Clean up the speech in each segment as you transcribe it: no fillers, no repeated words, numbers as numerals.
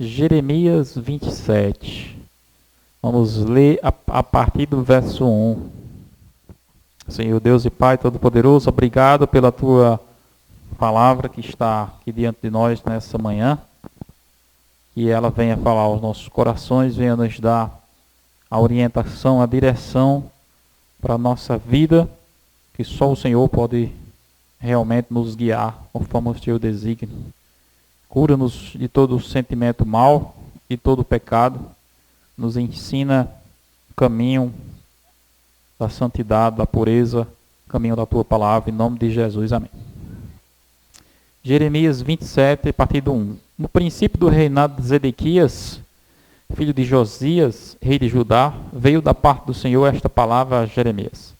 Jeremias 27. Vamos ler a partir do verso 1. Senhor Deus e Pai Todo-Poderoso, obrigado pela Tua palavra que está aqui diante de nós nessa manhã. Que ela venha falar aos nossos corações, venha nos dar a orientação, a direção para a nossa vida, que só o Senhor pode realmente nos guiar conforme o Teu desígnio. Cura-nos de todo sentimento mal e todo pecado. Nos ensina o caminho da santidade, da pureza, o caminho da Tua palavra, em nome de Jesus. Amém. Jeremias 27, a partir do 1. No princípio do reinado de Zedequias, filho de Josias, rei de Judá, veio da parte do Senhor esta palavra a Jeremias.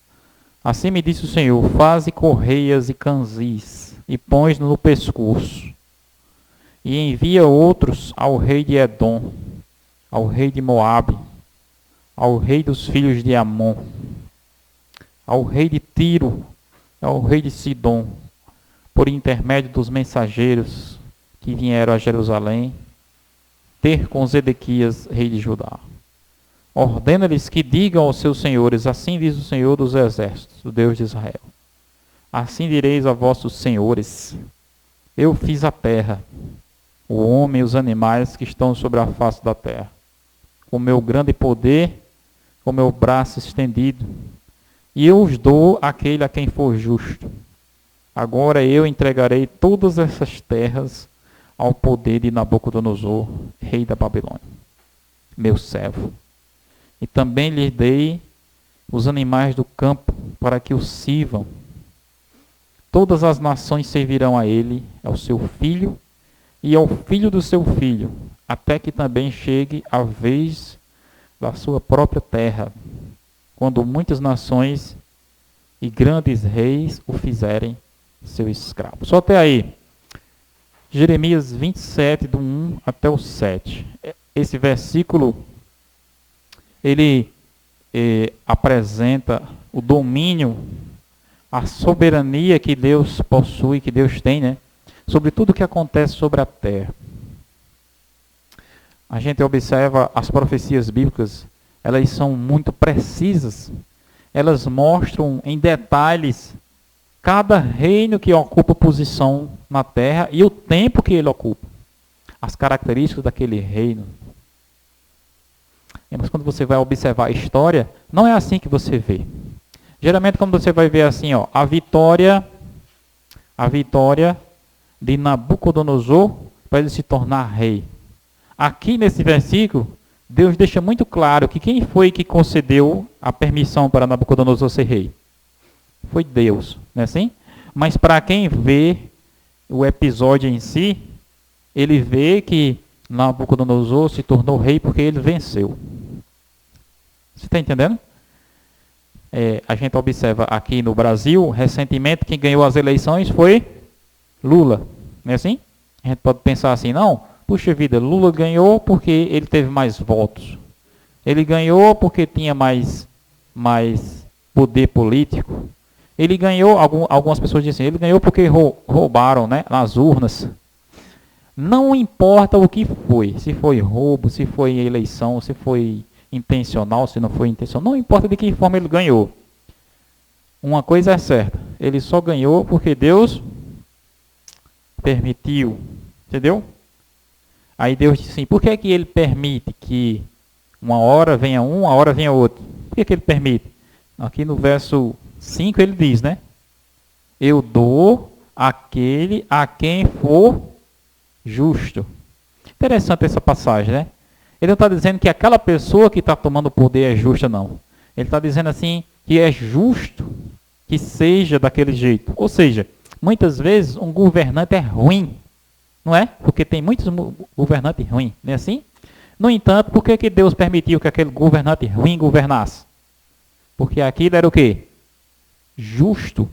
Assim me disse o Senhor: faze correias e canzis, e pões no pescoço, e envia outros ao rei de Edom, ao rei de Moabe, ao rei dos filhos de Amon, ao rei de Tiro, ao rei de Sidom, por intermédio dos mensageiros que vieram a Jerusalém, ter com Zedequias, rei de Judá. Ordena-lhes que digam aos seus senhores: assim diz o Senhor dos exércitos, o Deus de Israel. Assim direis a vossos senhores: eu fiz a terra, o homem e os animais que estão sobre a face da terra, com meu grande poder, com meu braço estendido, e eu os dou àquele a quem for justo. Agora eu entregarei todas essas terras ao poder de Nabucodonosor, rei da Babilônia, meu servo. E também lhes dei os animais do campo para que o sirvam. Todas as nações servirão a ele, ao seu filho e ao filho do seu filho, até que também chegue a vez da sua própria terra, quando muitas nações e grandes reis o fizerem seu escravo. Só até aí. Jeremias 27, do 1 até o 7. Esse versículo, ele apresenta o domínio, a soberania que Deus possui, que Deus tem, né? Sobre tudo que acontece sobre a terra. A gente observa as profecias bíblicas, elas são muito precisas. Elas mostram em detalhes cada reino que ocupa posição na terra e o tempo que ele ocupa. As características daquele reino. Mas quando você vai observar a história, não é assim que você vê. Geralmente quando você vai ver assim, ó, a vitória de Nabucodonosor para ele se tornar rei. Aqui nesse versículo, Deus deixa muito claro que quem foi que concedeu a permissão para Nabucodonosor ser rei? Foi Deus, não é assim? Mas para quem vê o episódio em si, ele vê que Nabucodonosor se tornou rei porque ele venceu. Você está entendendo? A gente observa aqui no Brasil, recentemente, quem ganhou as eleições foi Lula, não é assim? A gente pode pensar assim, não, puxa vida, Lula ganhou porque ele teve mais votos. Ele ganhou porque tinha mais poder político. Ele ganhou, algumas pessoas dizem, ele ganhou porque roubaram, né, nas urnas. Não importa o que foi, se foi roubo, se foi eleição, se foi intencional, se não foi intencional, não importa de que forma ele ganhou. Uma coisa é certa, ele só ganhou porque Deus permitiu, entendeu? Aí Deus disse assim, por que que ele permite que uma hora venha um, uma hora venha outro? Por que que ele permite? Aqui no verso 5 ele diz, né? Eu dou àquele a quem for justo. Interessante essa passagem, né? Ele não está dizendo que aquela pessoa que está tomando o poder é justa, não. Ele está dizendo assim, que é justo que seja daquele jeito. Ou seja, muitas vezes um governante é ruim, não é? Porque tem muitos governantes ruins, não é assim? No entanto, por que que Deus permitiu que aquele governante ruim governasse? Porque aquilo era o quê? Justo.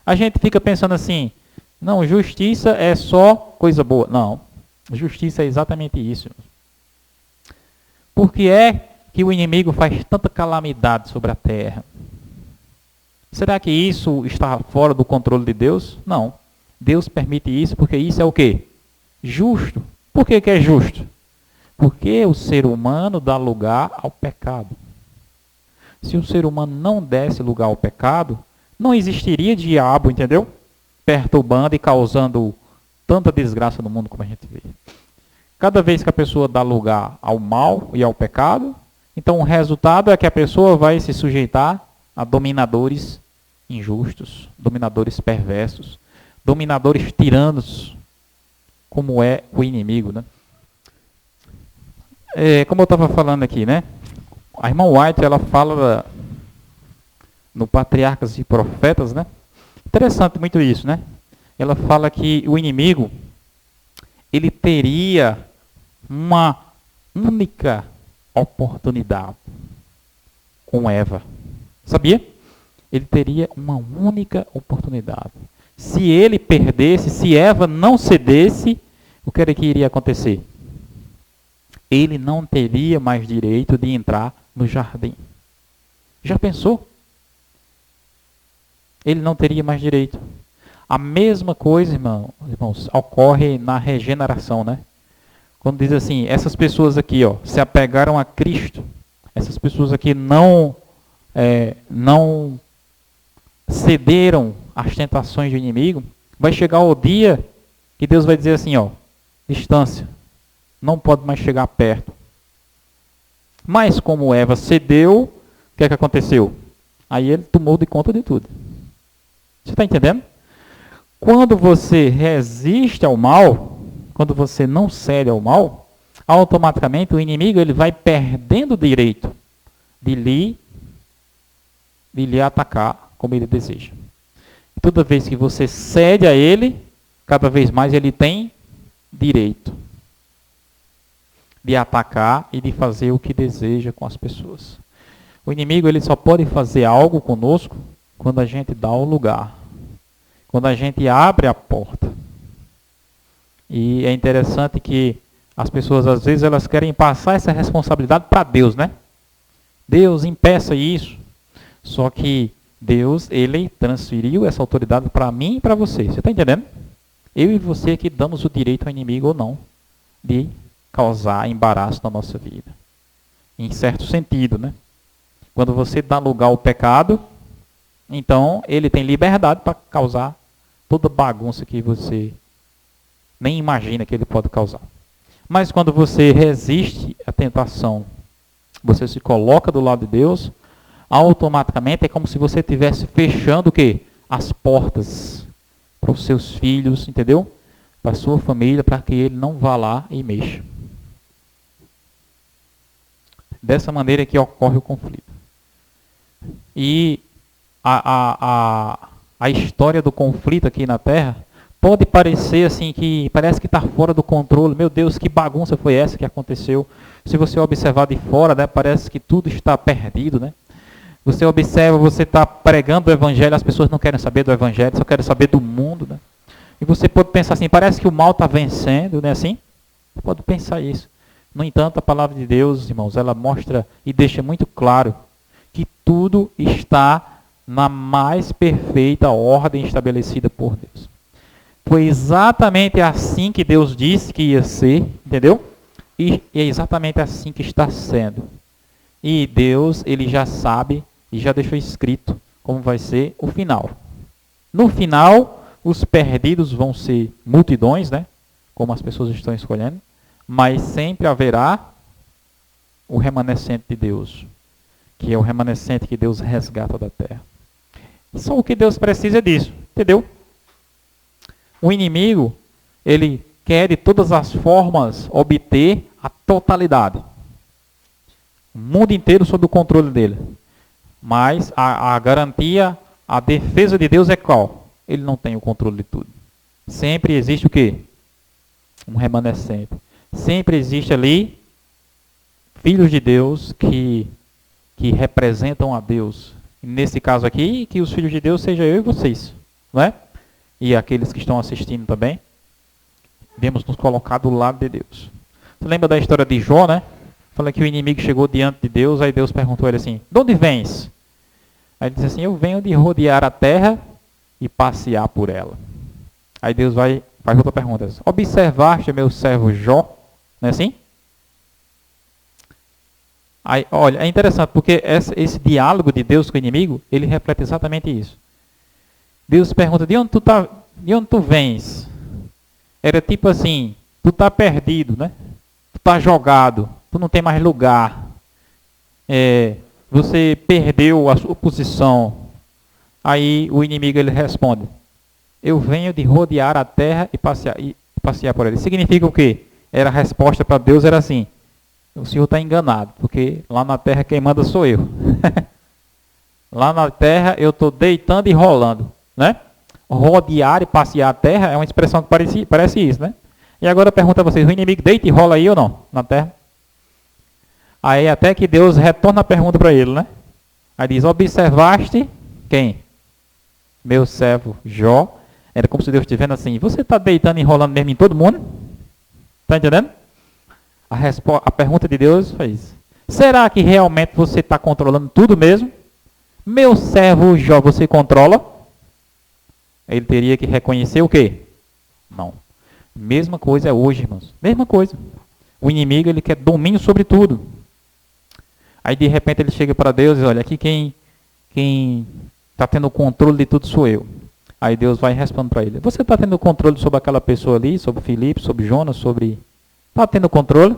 A gente fica pensando assim, não, justiça é só coisa boa. Não, justiça é exatamente isso. Por que é que o inimigo faz tanta calamidade sobre a terra? Será que isso está fora do controle de Deus? Não. Deus permite isso porque isso é o quê? Justo. Por que que é justo? Porque o ser humano dá lugar ao pecado. Se o ser humano não desse lugar ao pecado, não existiria diabo, entendeu? Perturbando e causando tanta desgraça no mundo como a gente vê. Cada vez que a pessoa dá lugar ao mal e ao pecado, então o resultado é que a pessoa vai se sujeitar a dominadores injustos, dominadores perversos, dominadores tiranos, como é o inimigo, né? Como eu estava falando aqui, né? A irmã White, ela fala no Patriarcas e Profetas, né? Interessante muito isso, né? Ela fala que o inimigo, ele teria uma única oportunidade com Eva. Sabia? Ele teria uma única oportunidade. Se ele perdesse, se Eva não cedesse, o que era que iria acontecer? Ele não teria mais direito de entrar no jardim. Já pensou? Ele não teria mais direito. A mesma coisa, irmãos, ocorre na regeneração, né? Quando diz assim, essas pessoas aqui, ó, se apegaram a Cristo, essas pessoas aqui não cederam às tentações do inimigo, vai chegar o dia que Deus vai dizer assim, ó, distância, não pode mais chegar perto. Mas como Eva cedeu, o que é que aconteceu? Aí ele tomou de conta de tudo. Você está entendendo? Quando você resiste ao mal, quando você não cede ao mal, automaticamente o inimigo ele vai perdendo o direito de lhe atacar como ele deseja. Toda vez que você cede a ele, cada vez mais ele tem direito de atacar e de fazer o que deseja com as pessoas. O inimigo ele só pode fazer algo conosco quando a gente dá o lugar, quando a gente abre a porta. E é interessante que as pessoas às vezes elas querem passar essa responsabilidade para Deus, né? Deus impeça isso. Só que Deus, ele transferiu essa autoridade para mim e para você. Você está entendendo? Eu e você que damos o direito ao inimigo ou não de causar embaraço na nossa vida. Em certo sentido, né? Quando você dá lugar ao pecado, então ele tem liberdade para causar toda bagunça que você nem imagina que ele pode causar. Mas quando você resiste à tentação, você se coloca do lado de Deus, automaticamente é como se você estivesse fechando o quê? As portas para os seus filhos, entendeu? Para a sua família, para que ele não vá lá e mexa. Dessa maneira que ocorre o conflito. E a história do conflito aqui na Terra pode parecer assim que parece que está fora do controle. Meu Deus, que bagunça foi essa que aconteceu? Se você observar de fora, né, parece que tudo está perdido, né? Você observa, você está pregando o evangelho, as pessoas não querem saber do evangelho, só querem saber do mundo, né? E você pode pensar assim, parece que o mal está vencendo, né? Assim, você pode pensar isso. No entanto, a palavra de Deus, irmãos, ela mostra e deixa muito claro que tudo está na mais perfeita ordem estabelecida por Deus. Foi exatamente assim que Deus disse que ia ser, entendeu? E é exatamente assim que está sendo. E Deus, ele já sabe e já deixou escrito como vai ser o final. No final, os perdidos vão ser multidões, né? Como as pessoas estão escolhendo. Mas sempre haverá o remanescente de Deus, que é o remanescente que Deus resgata da terra. Só o que Deus precisa é disso, entendeu? O inimigo, ele quer de todas as formas obter a totalidade. O mundo inteiro sob o controle dele. Mas a garantia, a defesa de Deus é qual? Ele não tem o controle de tudo. Sempre existe o quê? Um remanescente. Sempre existe ali filhos de Deus que representam a Deus. E nesse caso aqui, que os filhos de Deus sejam eu e vocês, não é? E aqueles que estão assistindo também. Devemos nos colocar do lado de Deus. Você lembra da história de Jó, né? Falei que o inimigo chegou diante de Deus, aí Deus perguntou a ele assim, de onde vens? Aí ele disse assim, eu venho de rodear a terra e passear por ela. Aí Deus vai Faz outra pergunta. Observaste meu servo Jó? Não é assim? Aí, olha, é interessante, porque esse diálogo de Deus com o inimigo, ele reflete exatamente isso. Deus pergunta, de onde tu vens? Era tipo assim, tu tá perdido, né? Tu tá jogado, tu não tem mais lugar. Você perdeu a sua posição. Aí o inimigo ele responde, eu venho de rodear a terra e passear por ele. Significa o quê? A resposta para Deus era assim, o senhor está enganado, porque lá na terra quem manda sou eu. Lá na terra eu estou deitando e rolando, né? Rodear e passear a terra é uma expressão que parece isso, né? E agora eu pergunto a vocês, o inimigo deita e rola aí ou não, na terra? Aí até que Deus retorna a pergunta para ele, né? Aí diz, observaste quem? Meu servo Jó. Era como se Deus estivesse assim, você está deitando e enrolando mesmo em todo mundo? Está entendendo? A pergunta de Deus foi isso. Será que realmente você está controlando tudo mesmo? Meu servo Jó, você controla? Ele teria que reconhecer o quê? Não. Mesma coisa é hoje, irmãos. Mesma coisa. O inimigo, ele quer domínio sobre tudo. Aí, de repente, ele chega para Deus e diz, olha, aqui quem está tendo o controle de tudo sou eu. Aí Deus vai respondendo para ele, você está tendo controle sobre aquela pessoa ali, sobre Filipe, sobre Jonas, sobre... Está tendo controle?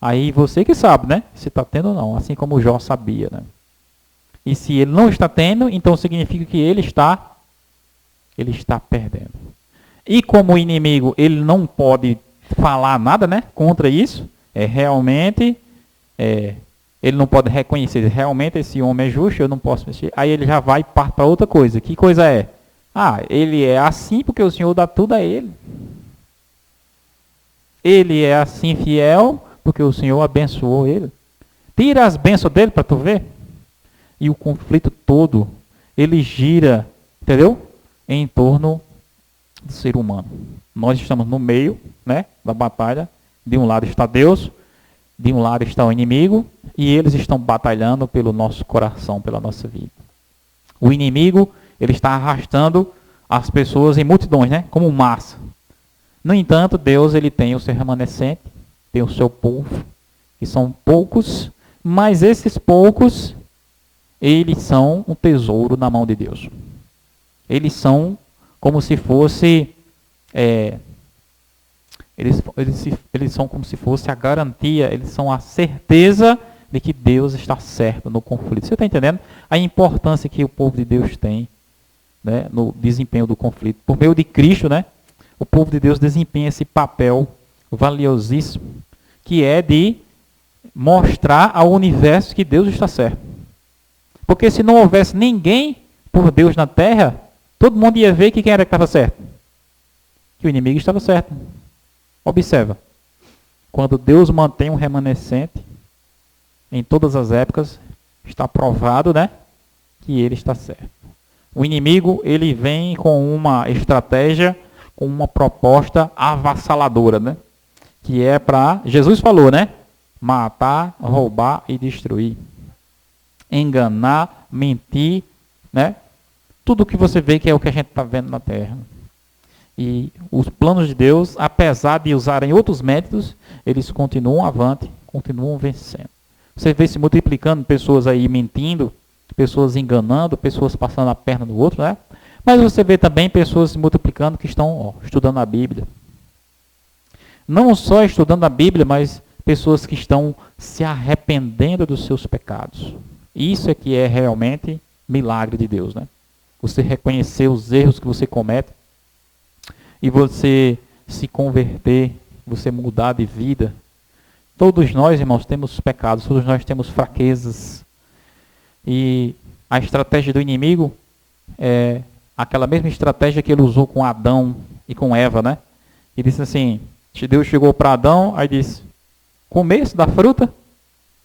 Aí você que sabe, né? Se está tendo ou não, assim como Jó sabia, né? E se ele não está tendo, então significa que ele está perdendo. E como o inimigo, ele não pode falar nada, né? Contra isso, ele não pode reconhecer, realmente esse homem é justo, eu não posso mexer. Aí ele já vai e parte para outra coisa. Que coisa é? Ele é assim porque o Senhor dá tudo a ele. Ele é assim fiel porque o Senhor abençoou ele. Tira as bênçãos dele para tu ver. E o conflito todo, ele gira, entendeu? Em torno do ser humano. Nós estamos no meio, né, da batalha. De um lado está Deus, de um lado está o inimigo, e eles estão batalhando pelo nosso coração, pela nossa vida. O inimigo, ele está arrastando as pessoas em multidões, né, como massa. No entanto, Deus, ele tem o seu remanescente, tem o seu povo, que são poucos, mas esses poucos, eles são um tesouro na mão de Deus. Eles são como se fosse, eles são como se fosse a garantia, eles são a certeza de que Deus está certo no conflito. Você está entendendo a importância que o povo de Deus tem, né, no desempenho do conflito? Por meio de Cristo, né, o povo de Deus desempenha esse papel valiosíssimo, que é de mostrar ao universo que Deus está certo. Porque se não houvesse ninguém por Deus na terra, todo mundo ia ver que quem era que estava certo? Que o inimigo estava certo. Observa. Quando Deus mantém um remanescente, em todas as épocas, está provado, né, que ele está certo. O inimigo, ele vem com uma estratégia, com uma proposta avassaladora, né? Que é para, Jesus falou, né? Matar, roubar e destruir. Enganar, mentir, né? Tudo que você vê que é o que a gente está vendo na terra. E os planos de Deus, apesar de usarem outros métodos, eles continuam avante, continuam vencendo. Você vê se multiplicando, pessoas aí mentindo, pessoas enganando, pessoas passando a perna do outro, né? Mas você vê também pessoas se multiplicando que estão estudando a Bíblia. Não só estudando a Bíblia, mas pessoas que estão se arrependendo dos seus pecados. Isso é que é realmente milagre de Deus, né? Você reconhecer os erros que você comete e você se converter, você mudar de vida. Todos nós, irmãos, temos pecados, todos nós temos fraquezas. E a estratégia do inimigo é aquela mesma estratégia que ele usou com Adão e com Eva, né? Ele disse assim, Deus chegou para Adão, aí disse, comesse da fruta?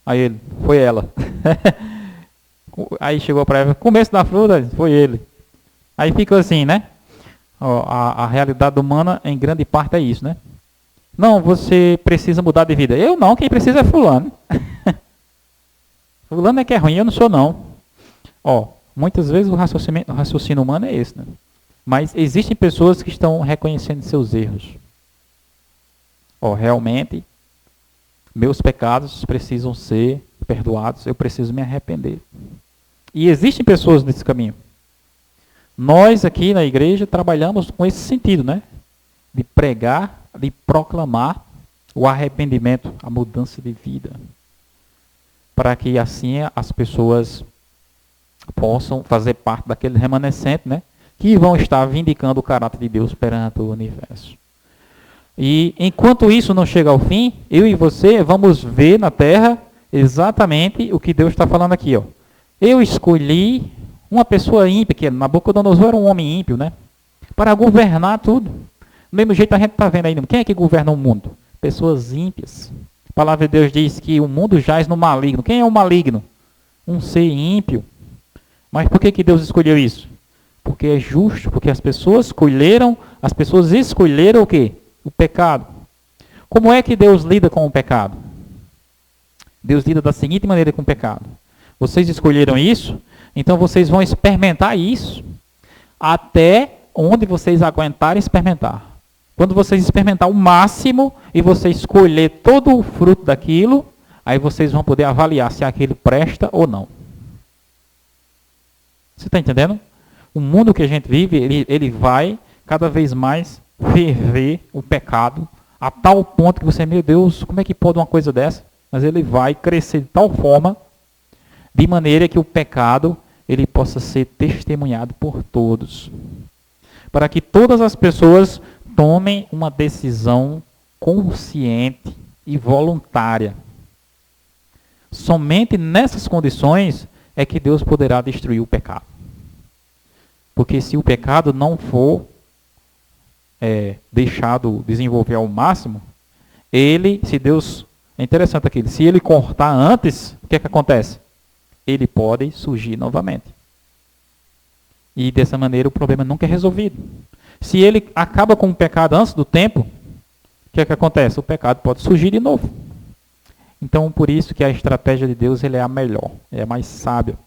Aí ele, foi ela. Aí chegou para Eva, comesse da fruta? Foi ele. Aí fica assim, né? A realidade humana, em grande parte, é isso, né? Não, você precisa mudar de vida. Eu não, quem precisa é fulano. Fulano é que é ruim, eu não sou não. Muitas vezes o raciocínio humano é esse, né? Mas existem pessoas que estão reconhecendo seus erros. Realmente, meus pecados precisam ser perdoados, eu preciso me arrepender. E existem pessoas nesse caminho. Nós aqui na igreja trabalhamos com esse sentido, né? De pregar, de proclamar o arrependimento, a mudança de vida. Para que assim as pessoas possam fazer parte daquele remanescente, né? Que vão estar vindicando o caráter de Deus perante o universo. E enquanto isso não chega ao fim, eu e você vamos ver na terra exatamente o que Deus está falando aqui. Eu escolhi uma pessoa ímpia, que Nabucodonosor era um homem ímpio, né? Para governar tudo. Do mesmo jeito a gente está vendo aí, quem é que governa o mundo? Pessoas ímpias. A palavra de Deus diz que o mundo jaz no maligno. Quem é o maligno? Um ser ímpio. Mas por que Deus escolheu isso? Porque é justo, porque as pessoas escolheram o quê? O pecado. Como é que Deus lida com o pecado? Deus lida da seguinte maneira com o pecado. Vocês escolheram isso, então vocês vão experimentar isso até onde vocês aguentarem experimentar. Quando vocês experimentar o máximo e você escolher todo o fruto daquilo, aí vocês vão poder avaliar se aquilo presta ou não. Você está entendendo? O mundo que a gente vive, ele vai cada vez mais ferver o pecado a tal ponto que você, meu Deus, como é que pode uma coisa dessa? Mas ele vai crescer de tal forma, de maneira que o pecado ele possa ser testemunhado por todos. Para que todas as pessoas tomem uma decisão consciente e voluntária. Somente nessas condições é que Deus poderá destruir o pecado. Porque se o pecado não for deixado desenvolver ao máximo, se Deus, é interessante aquilo, se ele cortar antes, o que é que acontece? Ele pode surgir novamente. E dessa maneira o problema nunca é resolvido. Se ele acaba com o pecado antes do tempo, o que é que acontece? O pecado pode surgir de novo. Então, por isso que a estratégia de Deus ele é a melhor, é a mais sábia.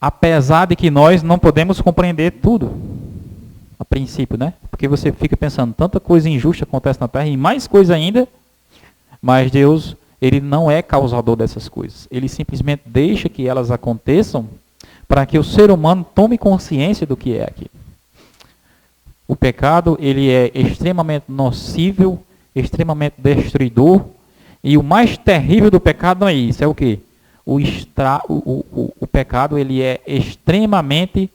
Apesar de que nós não podemos compreender tudo, a princípio, né? Porque você fica pensando, tanta coisa injusta acontece na Terra, e mais coisa ainda, mas Deus, ele não é causador dessas coisas. Ele simplesmente deixa que elas aconteçam para que o ser humano tome consciência do que é aqui. O pecado, ele é extremamente nocível, extremamente destruidor, e o mais terrível do pecado não é isso, é o quê? O pecado, ele é extremamente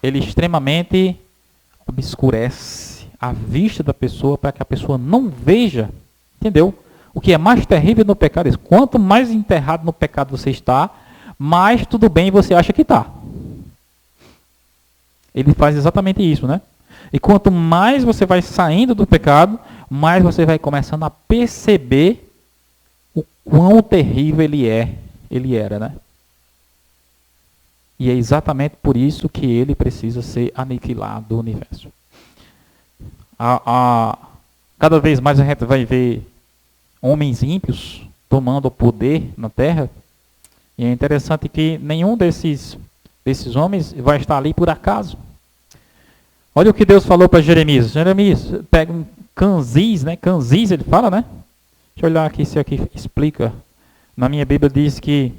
ele extremamente obscurece a vista da pessoa para que a pessoa não veja, entendeu? O que é mais terrível no pecado é isso. Quanto mais enterrado no pecado você está, mais tudo bem você acha que está. Ele faz exatamente isso, né? E quanto mais você vai saindo do pecado, mais você vai começando a perceber o quão terrível ele era, né? E é exatamente por isso que ele precisa ser aniquilado do universo. Cada vez mais a gente vai ver homens ímpios tomando o poder na terra. E é interessante que nenhum desses homens vai estar ali por acaso. Olha o que Deus falou para Jeremias. Jeremias, pega um canzis, né? Canzis, ele fala, né? Deixa eu olhar aqui se aqui explica. Na minha Bíblia diz que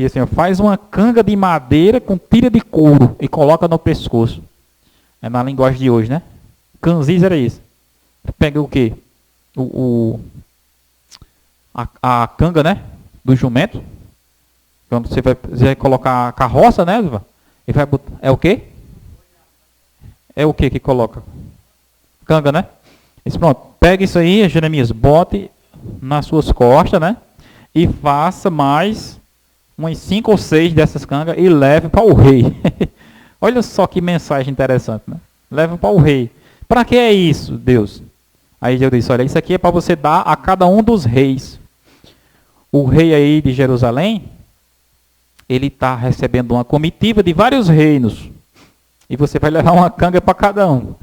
assim, faz uma canga de madeira com tira de couro e coloca no pescoço. É na linguagem de hoje, né? Canzis era isso. Pega o quê? A canga, né? Do jumento. Quando você vai colocar a carroça, né? E vai botar, é o quê? É o que coloca? Canga, né? Isso, pronto. Pega isso aí, Jeremias, bote nas suas costas, né? E faça mais umas 5 ou 6 dessas cangas e leve para o rei. Olha só que mensagem interessante, né? Leve para o rei. Para que é isso, Deus? Aí Deus disse, olha, isso aqui é para você dar a cada um dos reis. O rei aí de Jerusalém, ele está recebendo uma comitiva de vários reinos. E você vai levar uma canga para cada um.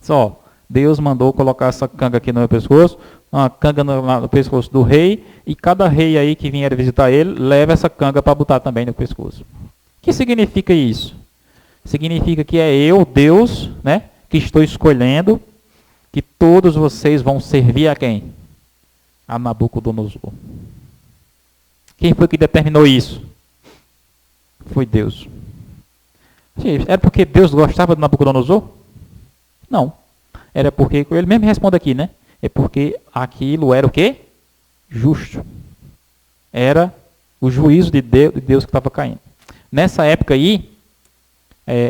Só, Deus mandou colocar essa canga aqui no meu pescoço, uma canga no pescoço do rei, e cada rei aí que vier visitar ele, leva essa canga para botar também no pescoço. O que significa isso? Significa que é eu, Deus, né, que estou escolhendo que todos vocês vão servir a quem? A Nabucodonosor. Quem foi que determinou isso? Foi Deus. Era porque Deus gostava de Nabucodonosor? Não. Era porque, ele mesmo responde aqui, né? É porque aquilo era o quê? Justo. Era o juízo de Deus que estava caindo. Nessa época aí,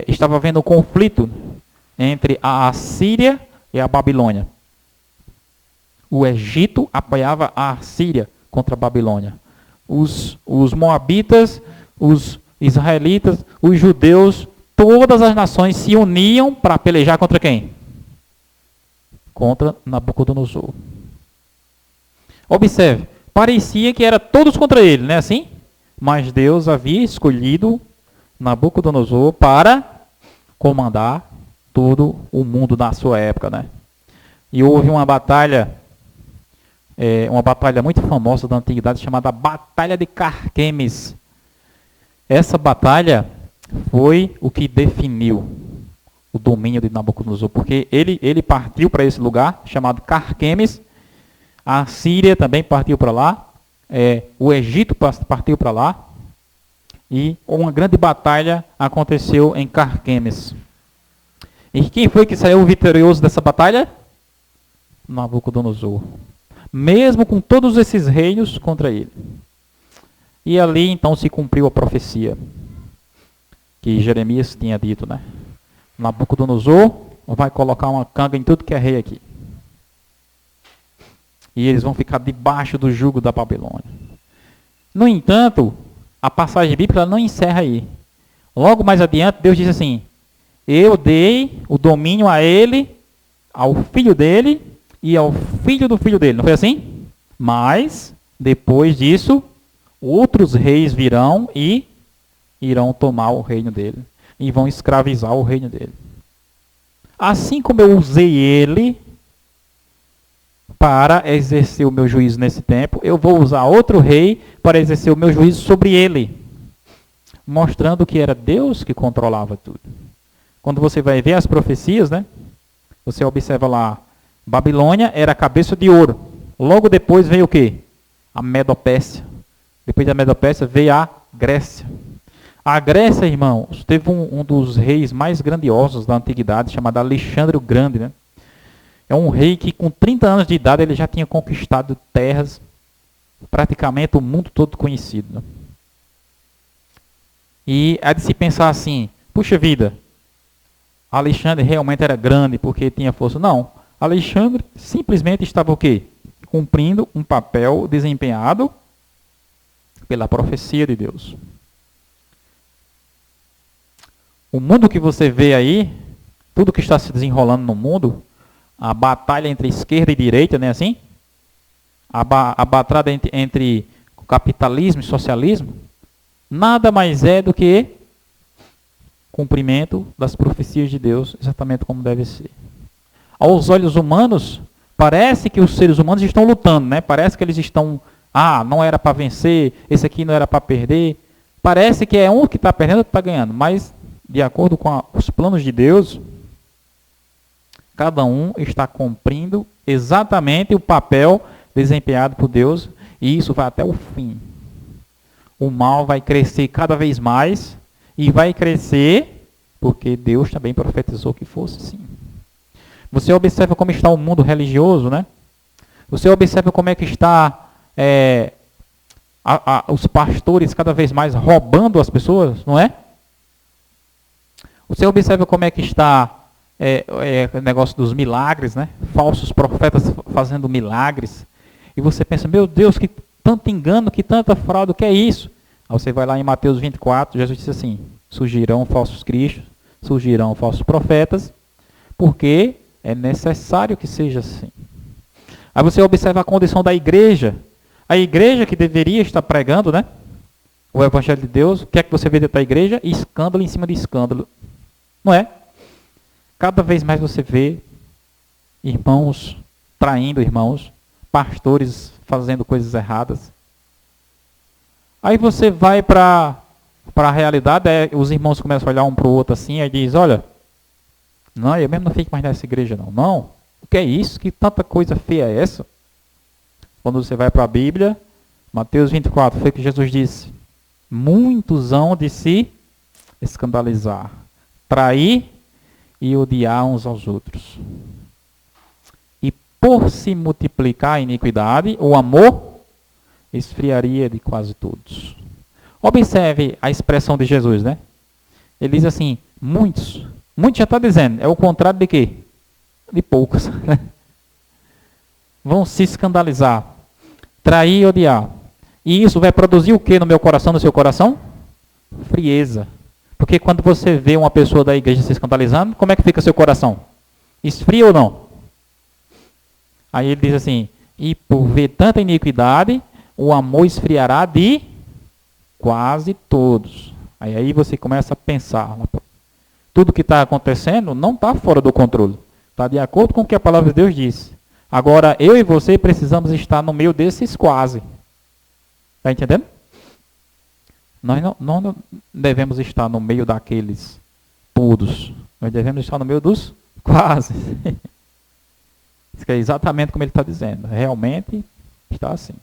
estava havendo um conflito entre a Assíria e a Babilônia. O Egito apoiava a Assíria contra a Babilônia. Os moabitas, os israelitas, os judeus, todas as nações se uniam para pelejar contra quem? Contra Nabucodonosor. Observe, parecia que era todos contra ele, não é assim? Mas Deus havia escolhido Nabucodonosor para comandar todo o mundo na sua época, né? E houve uma batalha muito famosa da antiguidade chamada Batalha de Carquemes. Essa batalha foi o que definiu o domínio de Nabucodonosor, porque ele partiu para esse lugar chamado Carquemes, a Síria também partiu para lá, o Egito partiu para lá, e uma grande batalha aconteceu em Carquemes. E quem foi que saiu vitorioso dessa batalha? Nabucodonosor. Mesmo com todos esses reinos contra ele. E ali então se cumpriu a profecia que Jeremias tinha dito, né? Nabucodonosor vai colocar uma canga em tudo que é rei aqui. E eles vão ficar debaixo do jugo da Babilônia. No entanto, a passagem bíblica não encerra aí. Logo mais adiante, Deus diz assim: eu dei o domínio a ele, ao filho dele e ao filho do filho dele. Não foi assim? Mas, depois disso, outros reis virão e irão tomar o reino dele. E vão escravizar o reino dele. Assim como eu usei ele para exercer o meu juízo nesse tempo, eu vou usar outro rei para exercer o meu juízo sobre ele. Mostrando que era Deus que controlava tudo. Quando você vai ver as profecias, né? Você observa lá, Babilônia era a cabeça de ouro. Logo depois veio o quê? A Medopécia. Depois da Medopécia veio a Grécia. A Grécia, irmãos, teve um dos reis mais grandiosos da antiguidade, chamado Alexandre o Grande, né? É um rei que com 30 anos de idade ele já tinha conquistado terras, praticamente o mundo todo conhecido, né? E é de se pensar assim, puxa vida, Alexandre realmente era grande porque tinha força. Não, Alexandre simplesmente estava o quê? Cumprindo um papel desempenhado pela profecia de Deus. O mundo que você vê aí, tudo que está se desenrolando no mundo, a batalha entre esquerda e direita, não é assim? A batalha entre capitalismo e socialismo, nada mais é do que cumprimento das profecias de Deus, exatamente como deve ser. Aos olhos humanos, parece que os seres humanos estão lutando, né? Parece que eles estão, não era para vencer, esse aqui não era para perder. Parece que é um que está perdendo, outro está ganhando, mas de acordo com os planos de Deus, cada um está cumprindo exatamente o papel desempenhado por Deus, e isso vai até o fim. O mal vai crescer cada vez mais, e vai crescer porque Deus também profetizou que fosse assim. Você observa como está o mundo religioso, né? Você observa como é que está os pastores cada vez mais roubando as pessoas, não é? Você observa como é que está o negócio dos milagres, né? Falsos profetas fazendo milagres. E você pensa, meu Deus, que tanto engano, que tanta fraude, o que é isso? Aí você vai lá em Mateus 24, Jesus disse assim, surgirão falsos cristos, surgirão falsos profetas, porque é necessário que seja assim. Aí você observa a condição da igreja. A igreja que deveria estar pregando, né? O Evangelho de Deus, o que é que você vê dentro da igreja? Escândalo em cima de escândalo. Não é? Cada vez mais você vê irmãos traindo irmãos, pastores fazendo coisas erradas. Aí você vai para a realidade, os irmãos começam a olhar um para o outro assim, e diz, olha, não, eu mesmo não fico mais nessa igreja não. Não, o que é isso? Que tanta coisa feia é essa? Quando você vai para a Bíblia, Mateus 24, foi o que Jesus disse. Muitos hão de se escandalizar, trair e odiar uns aos outros. E por se multiplicar a iniquidade, o amor esfriaria de quase todos. Observe a expressão de Jesus, né? Ele diz assim, muitos. Muitos já está dizendo, é o contrário de quê? De poucos. Vão se escandalizar, trair e odiar. E isso vai produzir o que no meu coração, no seu coração? Frieza. Porque quando você vê uma pessoa da igreja se escandalizando, como é que fica seu coração? Esfria ou não? Aí ele diz assim, e por ver tanta iniquidade, o amor esfriará de quase todos. Aí você começa a pensar, tudo que está acontecendo não está fora do controle. Está de acordo com o que a palavra de Deus diz. Agora, eu e você precisamos estar no meio desses quase. Está entendendo? Nós não devemos estar no meio daqueles todos. Nós devemos estar no meio dos quase. Isso é exatamente como ele está dizendo. Realmente está assim.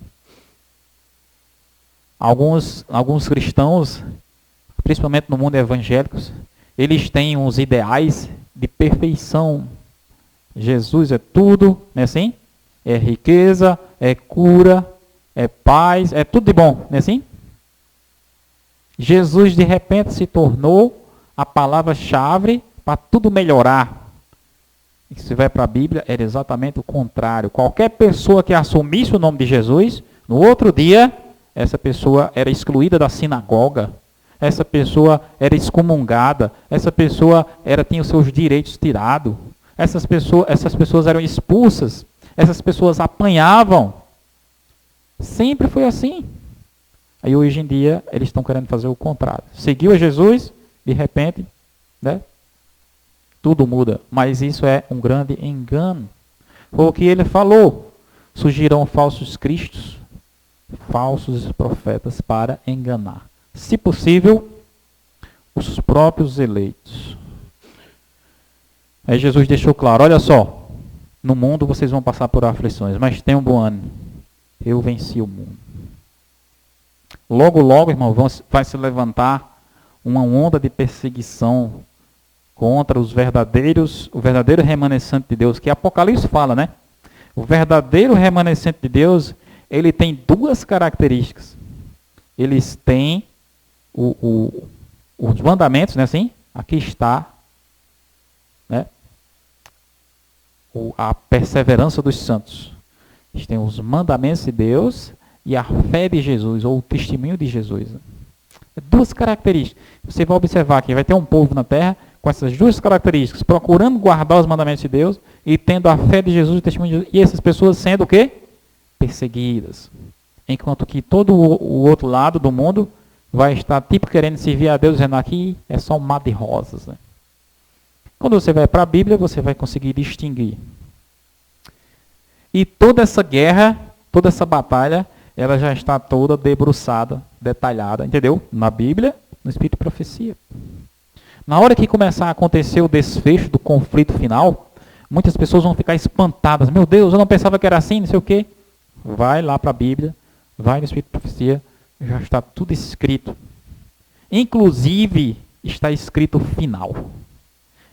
Alguns cristãos, principalmente no mundo evangélico, eles têm uns ideais de perfeição. Jesus é tudo, não é assim? É riqueza, é cura, é paz, é tudo de bom, não é assim? Jesus de repente se tornou a palavra-chave para tudo melhorar. E se vai para a Bíblia, era exatamente o contrário. Qualquer pessoa que assumisse o nome de Jesus, no outro dia, essa pessoa era excluída da sinagoga, essa pessoa era excomungada, essa pessoa tinha os seus direitos tirados, essas pessoas eram expulsas, essas pessoas apanhavam. Sempre foi assim. Aí hoje em dia eles estão querendo fazer o contrário. Seguiu a Jesus, de repente, né? Tudo muda. Mas isso é um grande engano. Foi o que ele falou. Surgirão falsos cristos, falsos profetas para enganar, se possível, os próprios eleitos. Aí Jesus deixou claro, olha só, no mundo vocês vão passar por aflições, mas tenham bom ânimo, eu venci o mundo. Logo, logo, irmão, vai se levantar uma onda de perseguição contra o verdadeiro remanescente de Deus, que Apocalipse fala, né? O verdadeiro remanescente de Deus, ele tem duas características. Eles têm os mandamentos, né, assim? Aqui está, né? A perseverança dos santos. Eles têm os mandamentos de Deus e a fé de Jesus, ou o testemunho de Jesus. Duas características. Você vai observar que vai ter um povo na terra com essas duas características, procurando guardar os mandamentos de Deus e tendo a fé de Jesus e o testemunho de Jesus. E essas pessoas sendo o quê? Perseguidas. Enquanto que todo o outro lado do mundo vai estar tipo querendo servir a Deus, dizendo aqui é só um mar de rosas. Né? Quando você vai para a Bíblia, você vai conseguir distinguir. E toda essa guerra, toda essa batalha, ela já está toda debruçada, detalhada, entendeu? Na Bíblia, no Espírito de Profecia. Na hora que começar a acontecer o desfecho do conflito final, muitas pessoas vão ficar espantadas. Meu Deus, eu não pensava que era assim, não sei o quê. Vai lá para a Bíblia, vai no Espírito de Profecia, já está tudo escrito. Inclusive, está escrito o final.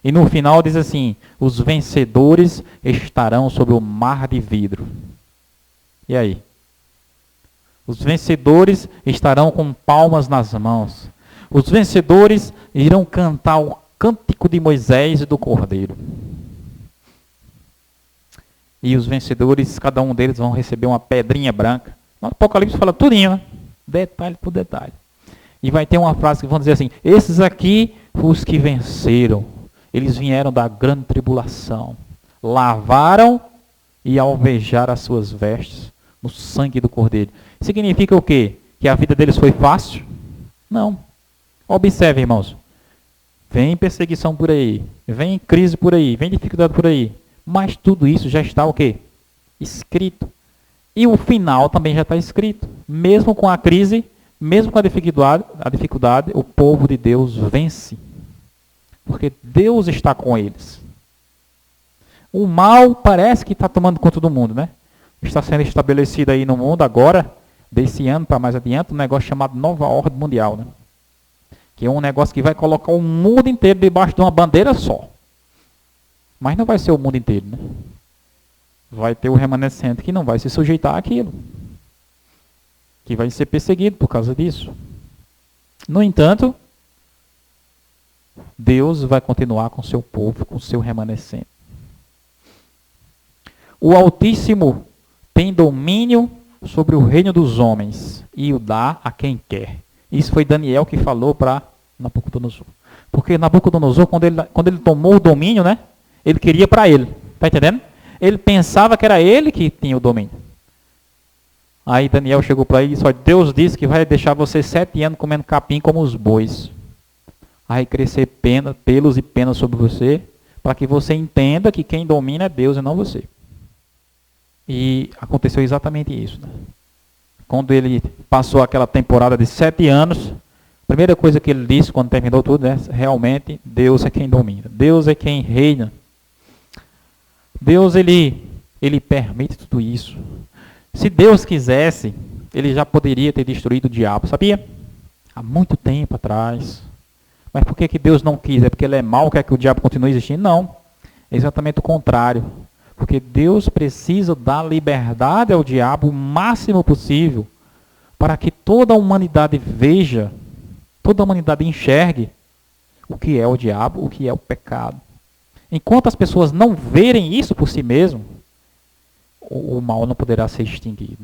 E no final diz assim, os vencedores estarão sobre o mar de vidro. E aí? Os vencedores estarão com palmas nas mãos. Os vencedores irão cantar o cântico de Moisés e do Cordeiro. E os vencedores, cada um deles vão receber uma pedrinha branca. O Apocalipse fala tudinho, né? Detalhe por detalhe. E vai ter uma frase que vão dizer assim, esses aqui foram os que venceram. Eles vieram da grande tribulação. Lavaram e alvejaram as suas vestes no sangue do Cordeiro. Significa o quê? Que a vida deles foi fácil? Não. Observe, irmãos. Vem perseguição por aí. Vem crise por aí. Vem dificuldade por aí. Mas tudo isso já está o quê? Escrito. E o final também já está escrito. Mesmo com a crise, mesmo com a dificuldade, o povo de Deus vence. Porque Deus está com eles. O mal parece que está tomando conta do mundo, né? Está sendo estabelecido aí no mundo agora, desse ano para mais adiante, um negócio chamado Nova Ordem Mundial, né? Que é um negócio que vai colocar o mundo inteiro debaixo de uma bandeira só. Mas não vai ser o mundo inteiro, né? Vai ter o remanescente que não vai se sujeitar àquilo. Que vai ser perseguido por causa disso. No entanto, Deus vai continuar com o seu povo, com o seu remanescente. O Altíssimo tem domínio sobre o reino dos homens e o dá a quem quer. Isso foi Daniel que falou para Nabucodonosor. Porque Nabucodonosor, quando ele tomou o domínio, né, ele queria para ele. Está entendendo? Ele pensava que era ele que tinha o domínio. Aí Daniel chegou para ele e disse, olha, Deus disse que vai deixar você 7 anos comendo capim como os bois. Aí crescer pelos e penas sobre você, para que você entenda que quem domina é Deus e não você. E aconteceu exatamente isso. Né? Quando ele passou aquela temporada de 7 anos, a primeira coisa que ele disse quando terminou tudo é, realmente, Deus é quem domina. Deus é quem reina. Deus, ele permite tudo isso. Se Deus quisesse, ele já poderia ter destruído o diabo, sabia? Há muito tempo atrás. Mas por que Deus não quis? É porque ele é mau, quer que o diabo continue existindo? Não. É exatamente o contrário. Porque Deus precisa dar liberdade ao diabo o máximo possível para que toda a humanidade veja, toda a humanidade enxergue o que é o diabo, o que é o pecado. Enquanto as pessoas não verem isso por si mesmo, o mal não poderá ser extinguido.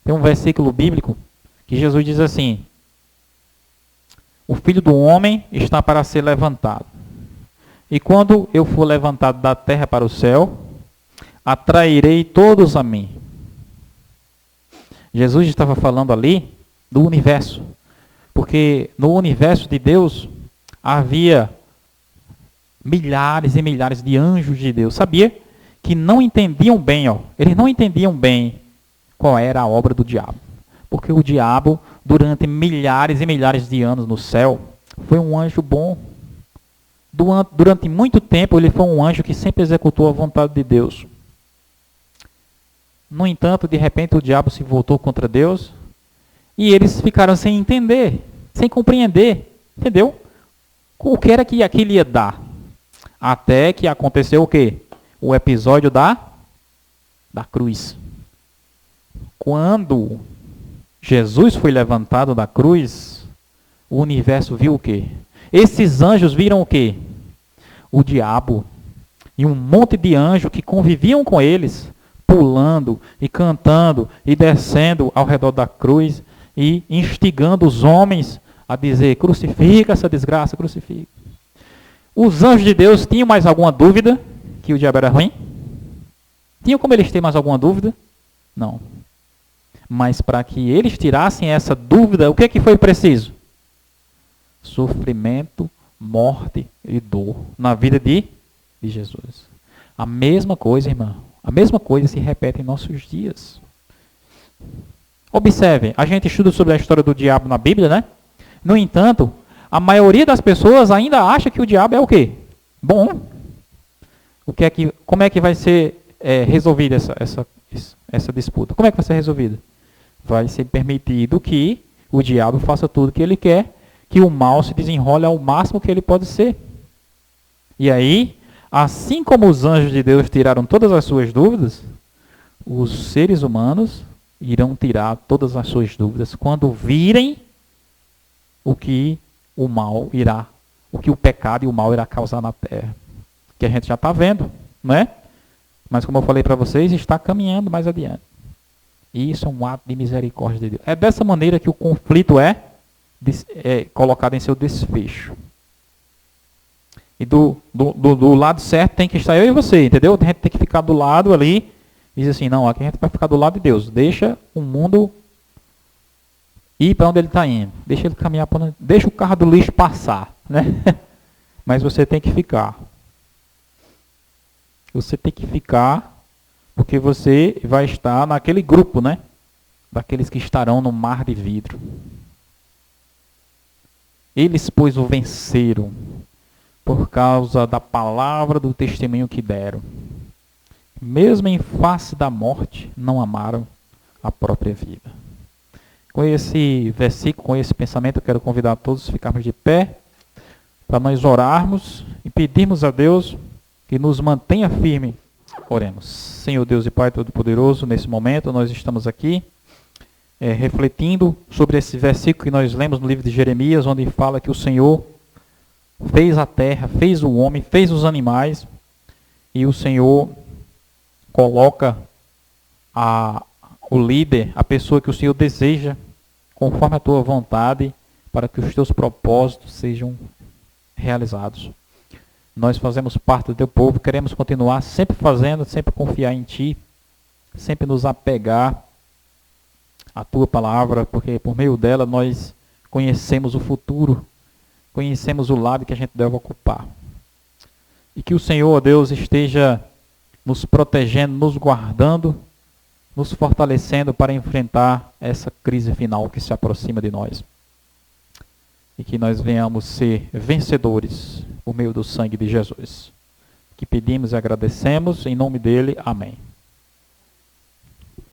Tem um versículo bíblico que Jesus diz assim, o Filho do Homem está para ser levantado. E quando eu for levantado da terra para o céu, atrairei todos a mim. Jesus estava falando ali do universo. Porque no universo de Deus havia milhares e milhares de anjos de Deus. Sabia? Que não entendiam bem, eles não entendiam bem qual era a obra do diabo. Porque o diabo, durante milhares e milhares de anos no céu, foi um anjo bom. Durante muito tempo, ele foi um anjo que sempre executou a vontade de Deus. No entanto, de repente, o diabo se voltou contra Deus e eles ficaram sem entender, sem compreender, entendeu? O que era que aquilo ia dar? Até que aconteceu o quê? O episódio da cruz. Quando Jesus foi levantado da cruz, o universo viu o quê? Esses anjos viram o quê? O diabo e um monte de anjos que conviviam com eles, pulando e cantando e descendo ao redor da cruz e instigando os homens a dizer, crucifica essa desgraça, crucifica. Os anjos de Deus tinham mais alguma dúvida que o diabo era ruim? Tinham como eles ter mais alguma dúvida? Não. Mas para que eles tirassem essa dúvida, o que é que foi preciso? Sofrimento, morte e dor na vida de Jesus. A mesma coisa, irmão. A mesma coisa se repete em nossos dias. Observem, a gente estuda sobre a história do diabo na Bíblia, né? No entanto, a maioria das pessoas ainda acha que o diabo é o quê? Bom. Como é que vai ser resolvida essa disputa? Como é que vai ser resolvida? Vai ser permitido que o diabo faça tudo o que ele quer, que o mal se desenrole ao máximo que ele pode ser. E aí, assim como os anjos de Deus tiraram todas as suas dúvidas, os seres humanos irão tirar todas as suas dúvidas quando virem o que o pecado e o mal irá causar na terra. Que a gente já está vendo, não é? Mas como eu falei para vocês, está caminhando mais adiante. E isso é um ato de misericórdia de Deus. É dessa maneira que o conflito é colocado em seu desfecho. E do lado certo tem que estar eu e você, entendeu? A gente tem que ficar do lado ali e diz assim, não, aqui a gente vai ficar do lado de Deus. Deixa o mundo ir para onde ele está indo. Deixa ele caminhar para onde... Deixa o carro do lixo passar, né? Mas você tem que ficar. Você tem que ficar, porque você vai estar naquele grupo, né? Daqueles que estarão no mar de vidro. Eles, pois, o venceram por causa da palavra do testemunho que deram. Mesmo em face da morte, não amaram a própria vida. Com esse versículo, com esse pensamento, eu quero convidar a todos a ficarmos de pé, para nós orarmos e pedirmos a Deus que nos mantenha firme. Oremos. Senhor Deus e Pai Todo-Poderoso, nesse momento nós estamos aqui refletindo sobre esse versículo que nós lemos no livro de Jeremias, onde fala que o Senhor fez a terra, fez o homem, fez os animais, e o Senhor coloca o líder, a pessoa que o Senhor deseja, conforme a tua vontade, para que os teus propósitos sejam realizados. Nós fazemos parte do teu povo, queremos continuar sempre fazendo, sempre confiar em ti, sempre nos apegar à tua palavra, porque por meio dela nós conhecemos o futuro, conhecemos o lado que a gente deve ocupar. E que o Senhor, Deus, esteja nos protegendo, nos guardando, nos fortalecendo para enfrentar essa crise final que se aproxima de nós. E que nós venhamos ser vencedores por meio do sangue de Jesus. Que pedimos e agradecemos, em nome dele, amém.